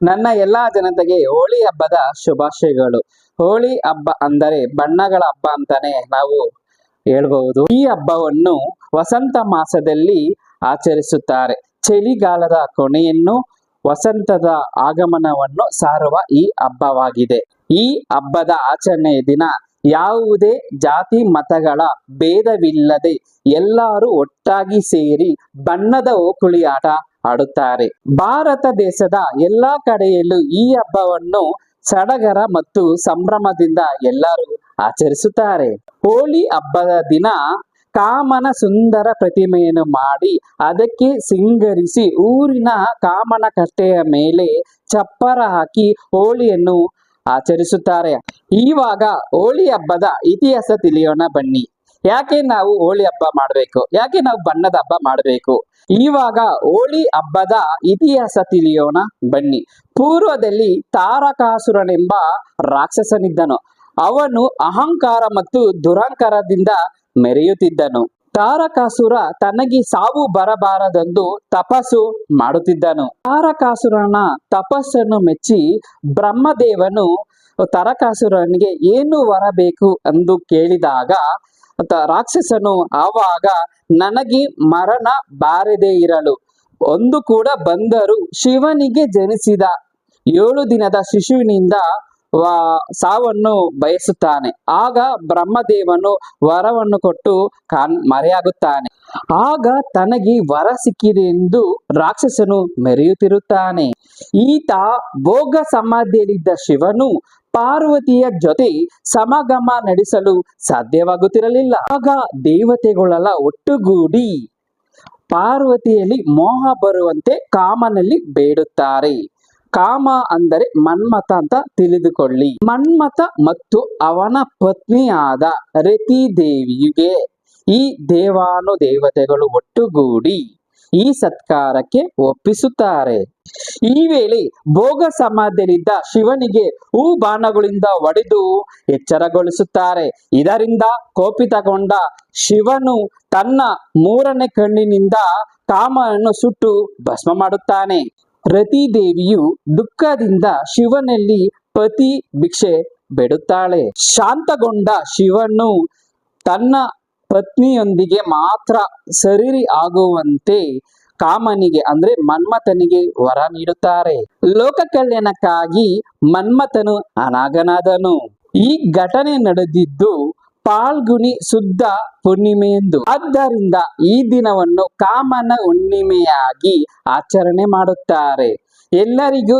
ನನ್ನ ಎಲ್ಲಾ ಜನತೆಗೆ ಹೋಳಿ ಹಬ್ಬದ ಶುಭಾಶಯಗಳು. ಹೋಳಿ ಹಬ್ಬ ಅಂದರೆ ಬಣ್ಣಗಳ ಹಬ್ಬ ಅಂತಾನೆ ನಾವು ಹೇಳ್ಬಹುದು. ಈ ಹಬ್ಬವನ್ನು ವಸಂತ ಮಾಸದಲ್ಲಿ ಆಚರಿಸುತ್ತಾರೆ. ಚಳಿಗಾಲದ ಕೊನೆಯನ್ನು ವಸಂತದ ಆಗಮನವನ್ನು ಸಾರುವ ಈ ಹಬ್ಬವಾಗಿದೆ. ಈ ಹಬ್ಬದ ಆಚರಣೆಯ ದಿನ ಯಾವುದೇ ಜಾತಿ ಮತಗಳ ಭೇದವಿಲ್ಲದೆ ಎಲ್ಲರೂ ಒಟ್ಟಾಗಿ ಸೇರಿ ಬಣ್ಣದ ಓಕುಳಿ ಆಟ ಆಡುತ್ತಾರೆ. ಭಾರತ ದೇಶದ ಎಲ್ಲಾ ಕಡೆಯಲ್ಲೂ ಈ ಹಬ್ಬವನ್ನು ಸಡಗರ ಮತ್ತು ಸಂಭ್ರಮದಿಂದ ಎಲ್ಲರೂ ಆಚರಿಸುತ್ತಾರೆ. ಹೋಳಿ ಹಬ್ಬದ ದಿನ ಕಾಮನ ಸುಂದರ ಪ್ರತಿಮೆಯನ್ನು ಮಾಡಿ ಅದಕ್ಕೆ ಸಿಂಗರಿಸಿ ಊರಿನ ಕಾಮನ ಕಟ್ಟೆಯ ಮೇಲೆ ಚಪ್ಪರ ಹಾಕಿ ಹೋಳಿಯನ್ನು ಆಚರಿಸುತ್ತಾರೆ. ಇವಾಗ ಹೋಳಿ ಹಬ್ಬದ ಇತಿಹಾಸ ತಿಳಿಯೋಣ ಬನ್ನಿ. ಯಾಕೆ ನಾವು ಹೋಳಿ ಹಬ್ಬ ಮಾಡಬೇಕು, ಯಾಕೆ ನಾವು ಬಣ್ಣದ ಹಬ್ಬ ಮಾಡಬೇಕು? ಇವಾಗ ಹೋಳಿ ಹಬ್ಬದ ಇತಿಹಾಸ ತಿಳಿಯೋಣ ಬನ್ನಿ. ಪೂರ್ವದಲ್ಲಿ ತಾರಕಾಸುರನೆಂಬ ರಾಕ್ಷಸನಿದ್ದನು. ಅವನು ಅಹಂಕಾರ ಮತ್ತು ದುರಹಂಕಾರದಿಂದ ಮೆರೆಯುತ್ತಿದ್ದನು. ತಾರಕಾಸುರ ತನಗೆ ಸಾವು ಬರಬಾರದೆಂದು ತಪಸ್ಸು ಮಾಡುತ್ತಿದ್ದನು. ತಾರಕಾಸುರನ ತಪಸ್ಸನ್ನು ಮೆಚ್ಚಿ ಬ್ರಹ್ಮದೇವನು ತಾರಕಾಸುರನಿಗೆ ಏನು ವರ ಬೇಕು ಎಂದು ಕೇಳಿದಾಗ ರಾಕ್ಷಸನು ಆವಾಗ ನನಗೆ ಮರಣ ಬಾರದೇ ಇರಲು ಒಂದು ಕೂಡ ಬಂದರೂ ಶಿವನಿಗೆ ಜನಿಸಿದ 7 ದಿನದ ಶಿಶುವಿನಿಂದ ಸಾವನ್ನು ಬಯಸುತ್ತಾನೆ. ಆಗ ಬ್ರಹ್ಮದೇವನು ವರವನ್ನು ಕೊಟ್ಟು ಮರೆಯಾಗುತ್ತಾನೆ. ಆಗ ತನಗೆ ವರ ಸಿಕ್ಕಿದೆ ಎಂದು ರಾಕ್ಷಸನು ಮೆರೆಯುತ್ತಿರುತ್ತಾನೆ. ಈತ ಭೋಗ ಸಮಾಧಿಯಲ್ಲಿದ್ದ ಶಿವನು ಪಾರ್ವತಿಯ ಜೊತೆ ಸಮಾಗಮ ನಡೆಸಲು ಸಾಧ್ಯವಾಗುತ್ತಿರಲಿಲ್ಲ. ಆಗ ದೇವತೆಗಳೆಲ್ಲ ಒಟ್ಟುಗೂಡಿ ಪಾರ್ವತಿಯಲ್ಲಿ ಮೋಹ ಬರುವಂತೆ ಕಾಮನಲ್ಲಿ ಬೇಡುತ್ತಾರೆ. ಕಾಮ ಅಂದರೆ ಮನ್ಮಥ ಅಂತ ತಿಳಿದುಕೊಳ್ಳಿ. ಮನ್ಮಥ ಮತ್ತು ಅವನ ಪತ್ನಿಯಾದ ರತಿ ದೇವಿಗೆ ಈ ದೇವಾನು ದೇವತೆಗಳು ಒಟ್ಟುಗೂಡಿ ಈ ಸತ್ಕಾರಕ್ಕೆ ಒಪ್ಪಿಸುತ್ತಾರೆ. ಈ ವೇಳೆ ಭೋಗ ಸಮಾಧಿಯಲ್ಲಿದ್ದ ಶಿವನಿಗೆ ಹೂ ಬಾಣಗಳಿಂದ ಹೊಡೆದು ಎಚ್ಚರಗೊಳಿಸುತ್ತಾರೆ. ಇದರಿಂದ ಕೋಪಿತಗೊಂಡ ಶಿವನು ತನ್ನ 3ನೇ ಕಣ್ಣಿನಿಂದ ಕಾಮನನ್ನು ಸುಟ್ಟು ಭಸ್ಮ ಮಾಡುತ್ತಾನೆ. ರತಿ ದೇವಿಯು ದುಃಖದಿಂದ ಶಿವನಲ್ಲಿ ಪತಿ ಭಿಕ್ಷೆ ಬೇಡುತ್ತಾಳೆ. ಶಾಂತಗೊಂಡ ಶಿವನು ತನ್ನ ಪತ್ನಿಯೊಂದಿಗೆ ಮಾತ್ರ ಸರಿ ಆಗುವಂತೆ ಕಾಮನಿಗೆ ಅಂದ್ರೆ ಮನ್ಮಥನಿಗೆ ವರ ನೀಡುತ್ತಾರೆ. ಲೋಕ ಕಲ್ಯಾಣಕ್ಕಾಗಿ ಮನ್ಮಥನು ಅನಾಗನಾದನು. ಈ ಘಟನೆ ನಡೆದಿದ್ದು ಫಾಲ್ಗುಣಿ ಶುದ್ಧ ಪೂರ್ಣಿಮೆಯೆಂದು. ಆದ್ದರಿಂದ ಈ ದಿನವನ್ನು ಕಾಮನ ಹುಣ್ಣಿಮೆಯಾಗಿ ಆಚರಣೆ ಮಾಡುತ್ತಾರೆ. ಎಲ್ಲರಿಗೂ